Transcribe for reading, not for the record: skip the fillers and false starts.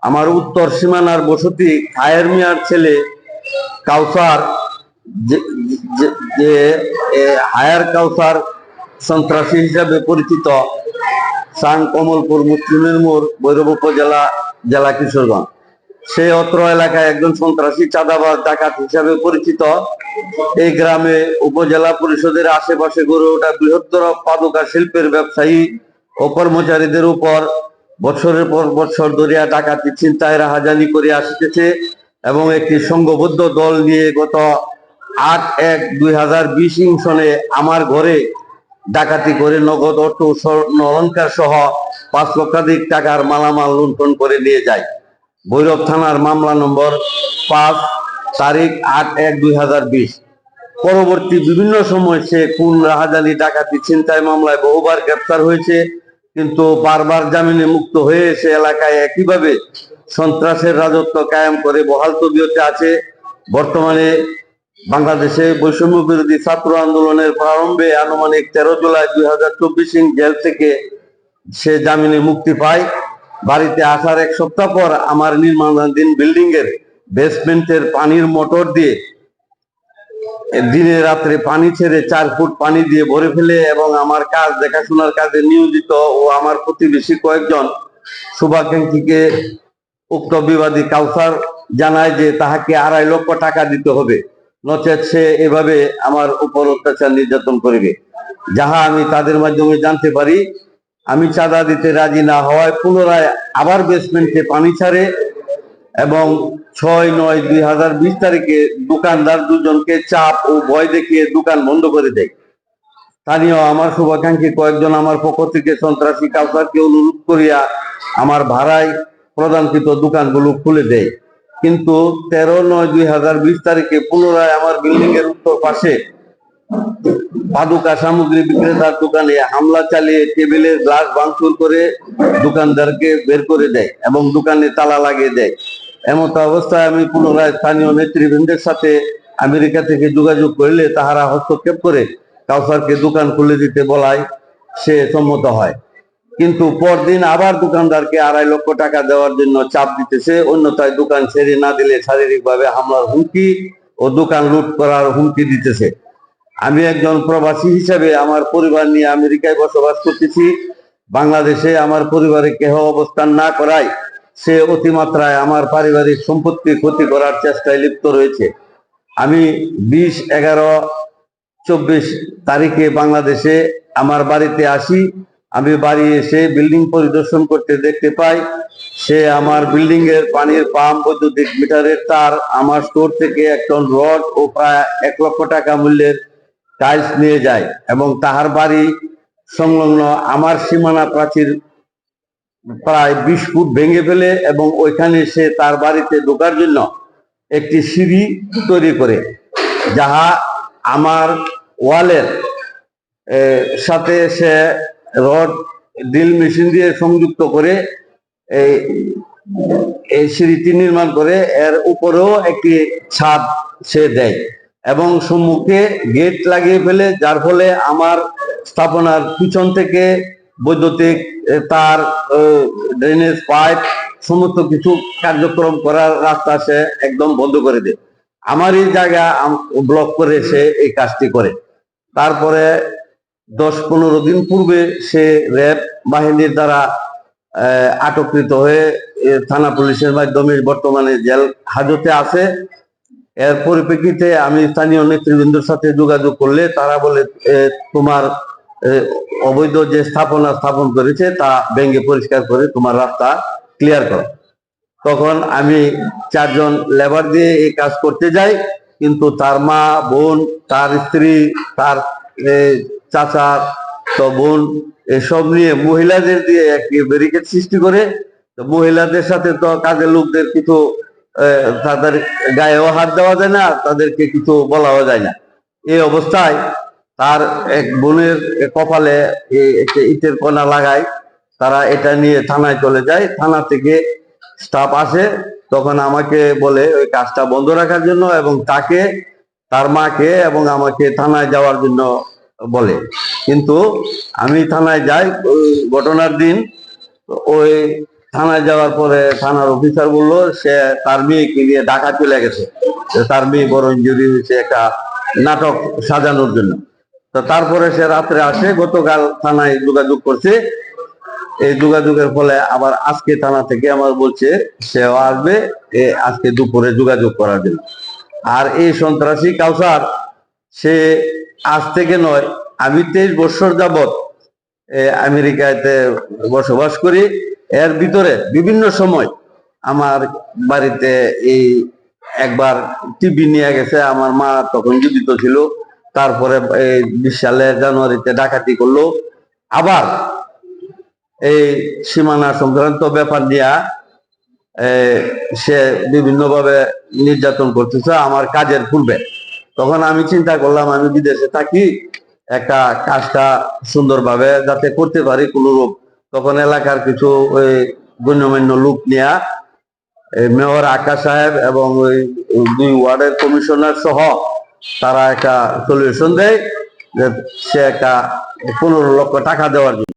আমার উত্তর সীমানার বসতি খায়ের মিয়ার ছেলে কাউসার, যে হায়ার কাউসার সন্ত্রাসী হিসাবে পরিচিত, সাং কমলপুর মুসলিমের মোড়, ভৈরব উপজেলা, জেলা কিশোরগঞ্জ। সে অত্র এলাকায় একজন সন্ত্রাসী, চাঁদাবাজ, ডাকাত হিসাবে পরিচিত। এই গ্রামে উপজেলা পরিষদের আশেপাশে গড়ে ওঠা বৃহত্তর পাদুকা শিল্পের ব্যবসায়ী ও কর্মচারীদের উপর বছরের পর বছর ধরিয়া ডাকাতি, ছিনতাই, রাহাজানি করে আসিতেছে এবং একটি সংঘবদ্ধ দল নিয়ে গত 8/1/2020 সনে আমার ঘরে ডাকাতি করে নগদ অর্থ, স্বর্ণ অলংকার সহ 5 লক্ষাধিক টাকার মালামাল লুণ্ঠন করে নিয়ে যায়। ভৈরব থানার মামলা নম্বর 5, তারিখ 8/1/2020। পরবর্তী বিভিন্ন সময় সে খুন, রাহাজানি, ডাকাতি, ছিনতাই মামলায় বহুবার গ্রেপ্তার হয়েছে, কিন্তু বারবার জামিনে মুক্ত হয়ে সে এলাকায় একইভাবে সন্ত্রাসের রাজত্ব কায়েম করে বহাল তবিয়তে আছে। বর্তমানে বাংলাদেশে বৈষম্য বিরোধী ছাত্র আন্দোলনের প্রারম্ভে আনুমানিক 13 জুলাই 2024 জেল থেকে সে জামিনে মুক্তি পায়। বাড়িতে আসার 1 সপ্তাহ পর আমার নির্মাণাধীন বিল্ডিং এর বেসমেন্টের পানির মোটর দিয়ে দিনে রাত্রে পানি ছেড়ে 4 ফুট পানি দিয়ে ভরে ফেলে এবং আমার কাজ দেখাশোনার কাজে নিয়োজিত ও আমার প্রতিবেশী কয়েকজন শুভাকাঙ্ক্ষীকে উক্ত বিবাদী কাউসার জানায় যে তাহাকে 2.5 লক্ষ টাকা দিতে হবে, নচেত সে এভাবে আমার উপর অত্যাচার নির্যাতন করিবে। যাহা আমি তাদের মাধ্যমে জানতে পারি। আমি চাঁদা দিতে রাজি না হওয়ায় পুনরায় আবার বেসমেন্টে পানি ছাড়ে এবং 6/9/2020 তারিখে দোকানদার দুজনকে চাপ ও ভয় দেখিয়ে দোকান বন্ধ করে দেয়। স্থানীয় আমার শুভাকাঙ্ক্ষী কয়েকজন আমার পক্ষ থেকে সন্ত্রাসী কাউসারকে অনুরোধ করিয়া আমার ভাড়ায় প্রদানকৃত দোকানগুলো খুলে দেয়, কিন্তু 13/9/2020 তারিখে পুনরায় আমার বিল্ডিং এর উত্তর পাশে পাদুকা সামগ্রী বিক্রেতার দোকানে হামলা চালিয়ে টেবিলের গ্লাস ভাঙচুর করে দোকানদারকে বের করে দেয় এবং দোকানে তালা লাগিয়ে দেয়। এমত অবস্থায় আমি পুনরায় স্থানীয় নেতৃবৃন্দের সাথে আমেরিকা থেকে যোগাযোগ করলে তাহারা হস্তক্ষেপ করে কাউসারকে দোকান খুলে দিতে বলায় সে সম্মত হয়, কিন্তু পরদিন আবার দোকানদারকে 2.5 লক্ষ টাকা দেওয়ার জন্য চাপ দিতেছে, অন্যথায় দোকান ছেড়ে না দিলে শারীরিকভাবে হামলার হুমকি ও দোকান লুট করার হুমকি দিতেছে। আমি একজন প্রবাসী হিসাবে আমার পরিবার নিয়ে আমেরিকায় বসবাস করতেছি। বাংলাদেশে আমার পরিবারে কেহ অবস্থান না করায় সে অতিমাত্রায় আমার পারিবারিক সম্পত্তি ক্ষতি করার চেষ্টায় লিপ্ত রয়েছে। আমি 20/11/24 তারিখে বাংলাদেশে আমার বাড়িতে আসি। আমি বাড়ি এসে বিল্ডিং পরিদর্শন করতে দেখতে পাই সে আমার বিল্ডিং এর পানির পাম্প, বৈদ্যুতিক মিটারের তার, আমার স্টোর থেকে 1 টন রড ও প্রায় 1 লক্ষ টাকা মূল্যের টাইলস নিয়ে যায় এবং তাহার বাড়ি সংলগ্ন আমার সীমানা প্রাচীর প্রায় 20 ফুট ভেঙে ফেলে এবং ওইখানে সে তার বাড়িতে ঢোকার জন্য একটি সিঁড়ি তৈরি করে, যাহা আমার ওয়ালের সাথে সে রড ড্রিল মেশিন দিয়ে সংযুক্ত করে এই সিঁড়িটি নির্মাণ করে। এর উপরেও একটি ছাদ সে দেয় এবং সম্মুখে গেট লাগিয়ে ফেলে, যার ফলে আমার স্থাপনার পিছন থেকে বৈদ্যুতিক তার, ড্রেনেজ পাইপ, সমস্ত কিছু কার্যক্রম করার রাস্তা সে একদম বন্ধ করে দেয়। আমার এই জায়গা ব্লক করে সে এই কাজটি করে। তারপরে 10-15 দিন পূর্বে সে র্যাব বাহিনীর দ্বারা আটককৃত হয়ে থানা পুলিশের মাধ্যমে বর্তমানে জেল হাজতে আছে। এর পরিপ্রেক্ষিতে আমি স্থানীয় নেতৃবৃন্দের সাথে যোগাযোগ করলে তারা বলে তোমার অবৈধ যে স্থাপন করেছে তা ভেঙে পরিষ্কার করে তোমার রাস্তা ক্লিয়ার করো। তখন আমি 4 জন লেবার দিয়ে এই কাজ করতে যাই, কিন্তু তার মা, বোন, তার স্ত্রী, তার চাচা, তো বোন, এসব নিয়ে মহিলাদের দিয়ে একটি ব্যারিকেড সৃষ্টি করে। তো মহিলাদের সাথে তো কাজের লোকদের কিছু তাদের গায়েও হাত দেওয়া যায় না, তাদেরকে কিছু বলাও যায় না। এই অবস্থায় তার এক বোনের কপালে একটা ইটের কণা লাগায়। তারা এটা নিয়ে থানায় চলে যায়। থানা থেকে স্টাফ আসে, তখন আমাকে বলে ওই কাজটা বন্ধ রাখার জন্য এবং তাকে, তার মাকে এবং আমাকে থানায় যাওয়ার জন্য বলে। কিন্তু আমি থানায় যাই ওই ঘটনার দিন। ওই থানায় যাওয়ার পরে থানার অফিসার বললো সে তার মেয়েকে নিয়ে ঢাকা চলে গেছে, যে তার মেয়ে বড় ইনজুরি হয়েছে একটা নাটক সাজানোর জন্য। তো তারপরে সে রাত্রে আসে, গতকাল থানায় যোগাযোগ করছে, এই যোগাযোগের ফলে আবার আজকে থানা থেকে আমার বলছে সেও আসবে আজকে দুপুরে যোগাযোগ করার জন্য। আর এই সন্ত্রাসী কাউসার সে আজ থেকে নয়, আমি 23 বছর যাবৎ আমেরিকাতে বসবাস করি। এর ভিতরে বিভিন্ন সময় আমার বাড়িতে এই একবার টিভি নিয়ে গেছে, আমার মা তখন জীবিত ছিল। তারপরে এই 20 সালের জানুয়ারিতে ডাকাতি করলো। আবার এই সীমানা সংক্রান্ত ব্যাপার নিয়ে সে বিভিন্নভাবে নির্যাতন করতেছে আমার কাজের পূর্বে। তখন আমি চিন্তা করলাম আমি বিদেশে থাকি, একটা কাজটা সুন্দরভাবে যাতে করতে পারি কোনো রূপ। তখন এলাকার কিছু ওই গণ্যমান্য লোক নিয়ে মেয়র আকাশ সাহেব এবং ওই 2 ওয়ার্ডের কমিশনার সহ তারা একটা সলিউশন দেয় যে সে একটা 15 লক্ষ টাকা দেওয়ার জন্য।